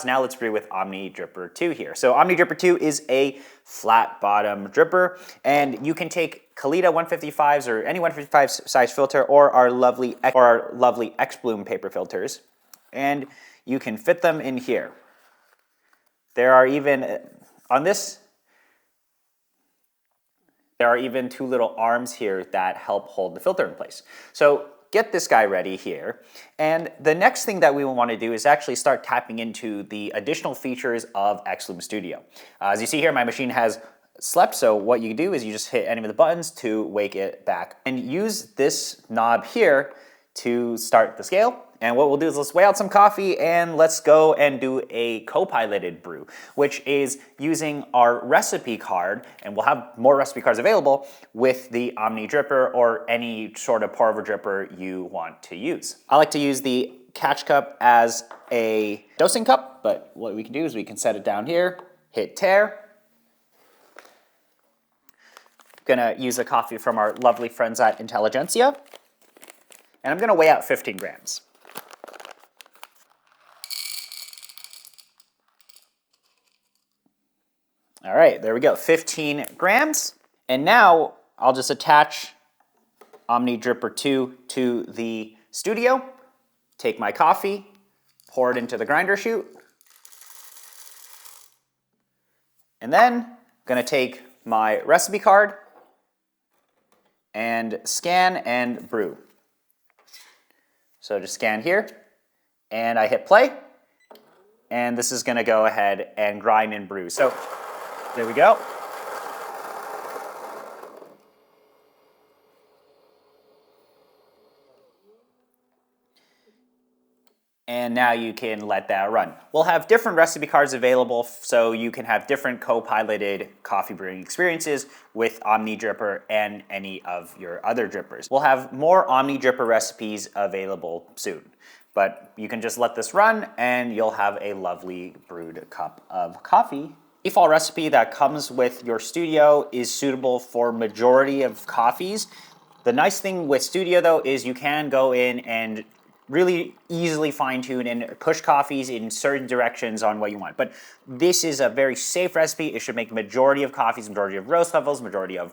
Now let's brew with Omni Dripper 2 here. So Omni Dripper 2 is a flat bottom dripper, and you can take Kalita 155s or any 155 size filter or our lovely X Bloom paper filters, and you can fit them in here. There are even, on this, there are even two little arms here that help hold the filter in place. So get this guy ready here. And the next thing that we will want to do is actually start tapping into the additional features of X Bloom Studio. As you see here, my machine has slept, so what you do is you just hit any of the buttons to wake it back. And use this knob here to start the scale. And what we'll do is let's weigh out some coffee and let's go and do a co-piloted brew, which is using our recipe card, and we'll have more recipe cards available with the Omni Dripper or any sort of pour over dripper you want to use. I like to use the catch cup as a dosing cup, but what we can do is we can set it down here, hit tare. I'm gonna use a coffee from our lovely friends at Intelligentsia, and I'm gonna weigh out 15 grams. All right, there we go, 15 grams. And now I'll just attach Omni Dripper 2 to the studio, take my coffee, pour it into the grinder chute, and then I'm gonna take my recipe card and scan and brew. So just scan here, and I hit play, and this is gonna go ahead and grind and brew. So there we go. And now you can let that run. We'll have different recipe cards available so you can have different co-piloted coffee brewing experiences with Omni Dripper and any of your other drippers. We'll have more Omni Dripper recipes available soon, but you can just let this run and you'll have a lovely brewed cup of coffee. Default recipe that comes with your Studio is suitable for majority of coffees. The nice thing with Studio though is you can go in and really easily fine-tune and push coffees in certain directions on what you want. But this is a very safe recipe. It should make majority of coffees, majority of roast levels, majority of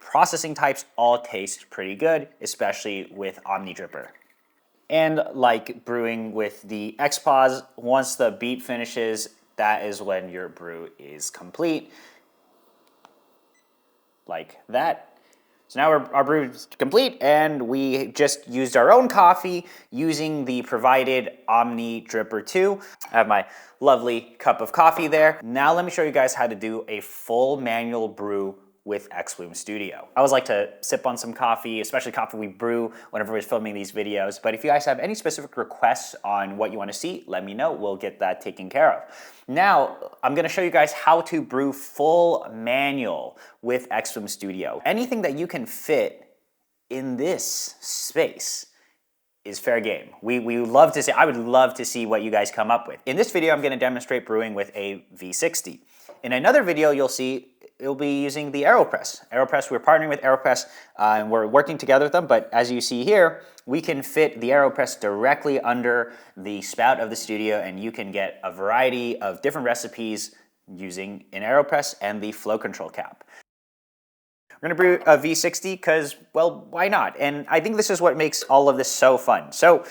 processing types all taste pretty good, especially with Omni Dripper. And like brewing with the XPause, once the beep finishes, that is when your brew is complete, like that. So now our brew is complete, and we just used our own coffee using the provided Omni Dripper 2. I have my lovely cup of coffee there. Now let me show you guys how to do a full manual brew with X Bloom Studio. I always like to sip on some coffee, especially coffee we brew whenever we're filming these videos. But if you guys have any specific requests on what you want to see, let me know. We'll get that taken care of. Now, I'm gonna show you guys how to brew full manual with X Bloom Studio. Anything that you can fit in this space is fair game. We love to see, I would love to see what you guys come up with. In this video, I'm gonna demonstrate brewing with a V60. In another video, you'll see it'll be using the AeroPress. AeroPress, we're partnering with AeroPress and we're working together with them, but as you see here, we can fit the AeroPress directly under the spout of the Studio, and you can get a variety of different recipes using an AeroPress and the flow control cap. We're gonna brew a V60 because, well, why not? And I think this is what makes all of this so fun. So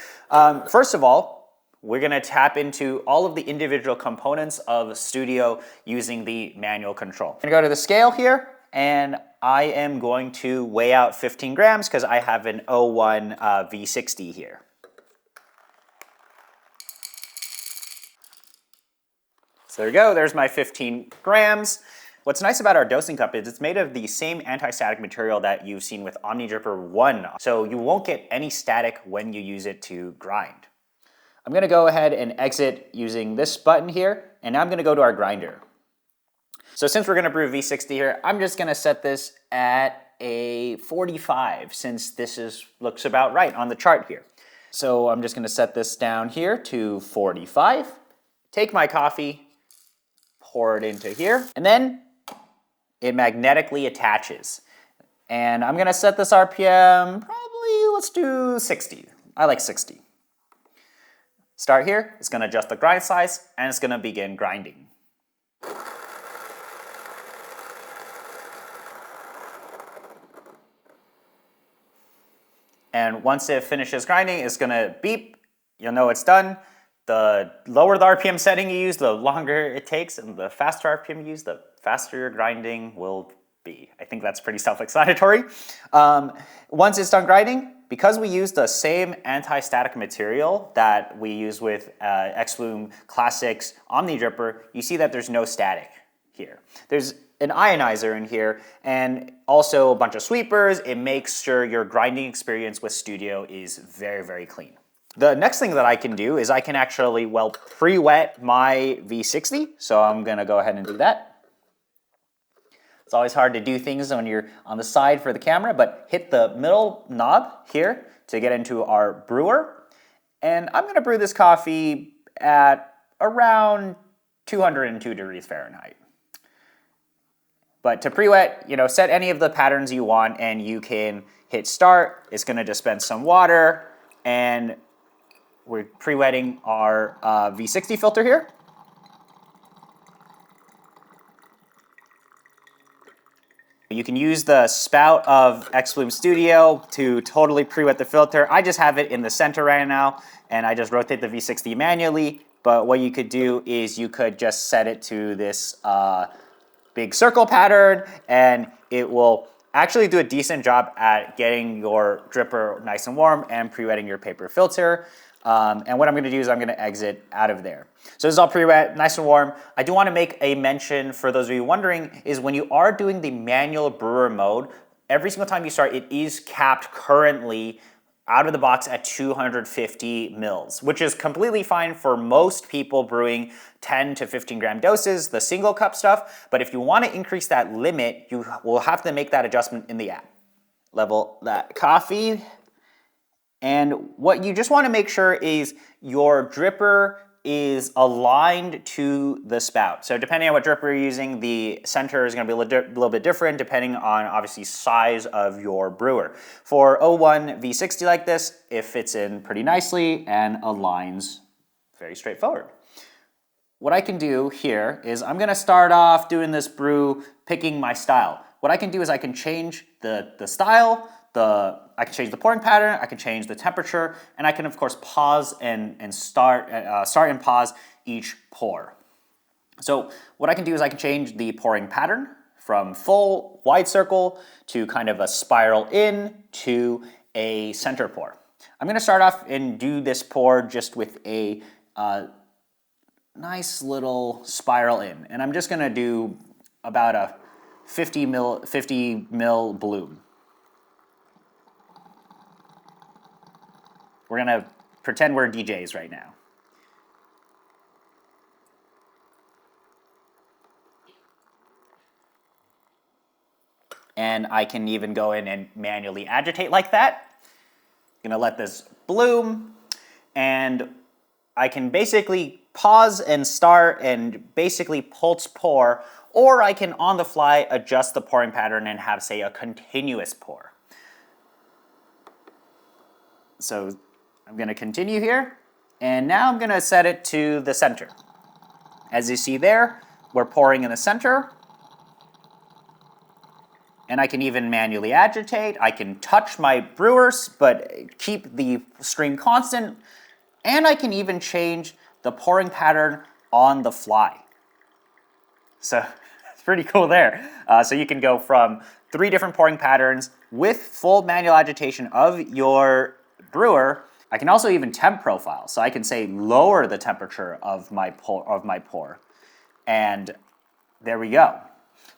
first of all, we're gonna tap into all of the individual components of Studio using the manual control. I'm gonna go to the scale here, and I am going to weigh out 15 grams because I have an 01 V60 here. So there we go, there's my 15 grams. What's nice about our dosing cup is it's made of the same anti-static material that you've seen with Omni Dripper 1, so you won't get any static when you use it to grind. I'm gonna go ahead and exit using this button here, and now I'm gonna go to our grinder. So since we're gonna brew V60 here, I'm just gonna set this at a 45 since this looks about right on the chart here. So I'm just gonna set this down here to 45, take my coffee, pour it into here, and then it magnetically attaches. And I'm gonna set this RPM, probably let's do 60. I like 60. start here. It's going to adjust the grind size, and it's going to begin grinding. And once it finishes grinding, it's going to beep. You'll know it's done. The lower the RPM setting you use, the longer it takes, and the faster RPM you use, the faster your grinding will be. I think that's pretty self-explanatory. Once it's done grinding, because we use the same anti-static material that we use with X-Bloom Classic's Omni Dripper, you see that there's no static here. There's an ionizer in here and also a bunch of sweepers. It makes sure your grinding experience with Studio is very, very clean. The next thing that I can do is I can actually, well, pre-wet my V60. So I'm gonna go ahead and do that. It's always hard to do things when you're on the side for the camera, but hit the middle knob here to get into our brewer. And I'm gonna brew this coffee at around 202 degrees Fahrenheit. But to pre-wet, set any of the patterns you want and you can hit start. It's gonna dispense some water, and we're pre-wetting our V60 filter here. You can use the spout of X-Bloom Studio to totally pre-wet the filter. I just have it in the center right now, and I just rotate the V60 manually. But what you could do is you could just set it to this big circle pattern, and it will actually do a decent job at getting your dripper nice and warm and pre-wetting your paper filter. And what I'm gonna do is I'm gonna exit out of there. So this is all pre-wet, nice and warm. I do wanna make a mention for those of you wondering is when you are doing the manual brewer mode, every single time you start, it is capped currently out of the box at 250 mils, which is completely fine for most people brewing 10 to 15 gram doses, the single cup stuff. But if you wanna increase that limit, you will have to make that adjustment in the app. Level that coffee. And what you just want to make sure is your dripper is aligned to the spout. So depending on what dripper you're using, the center is going to be a little bit different depending on obviously size of your brewer. For 01 V60 like this, it fits in pretty nicely and aligns very straightforward. What I can do here is I'm going to start off doing this brew, picking my style. What I can do is I can change the style, I can change the pouring pattern, I can change the temperature, and I can of course pause and start and pause each pour. So what I can do is I can change the pouring pattern from full wide circle to kind of a spiral in to a center pour. I'm gonna start off and do this pour just with a nice little spiral in, and I'm just gonna do about a 50 mil bloom. We're gonna pretend we're DJs right now. And I can even go in and manually agitate like that. I'm gonna let this bloom, and I can basically pause and start and basically pulse pour, or I can on the fly adjust the pouring pattern and have, say, a continuous pour. So I'm gonna continue here, and now I'm gonna set it to the center. As you see there, we're pouring in the center, and I can even manually agitate. I can touch my brewers, but keep the stream constant, and I can even change the pouring pattern on the fly. So it's pretty cool there. So you can go from 3 different pouring patterns with full manual agitation of your brewer. I can also even temp profile, so I can say lower the temperature of my pour, and there we go.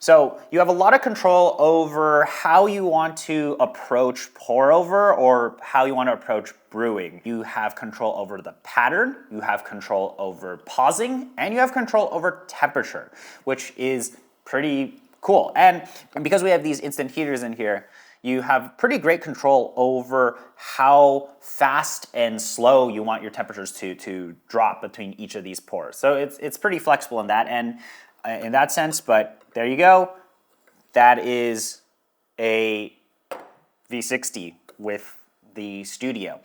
So you have a lot of control over how you want to approach pour over or how you want to approach brewing. You have control over the pattern, you have control over pausing, and you have control over temperature, which is pretty cool. And because we have these instant heaters in here, you have pretty great control over how fast and slow you want your temperatures to drop between each of these pours. So it's pretty flexible in that sense, but there you go. That is a V60 with the Studio.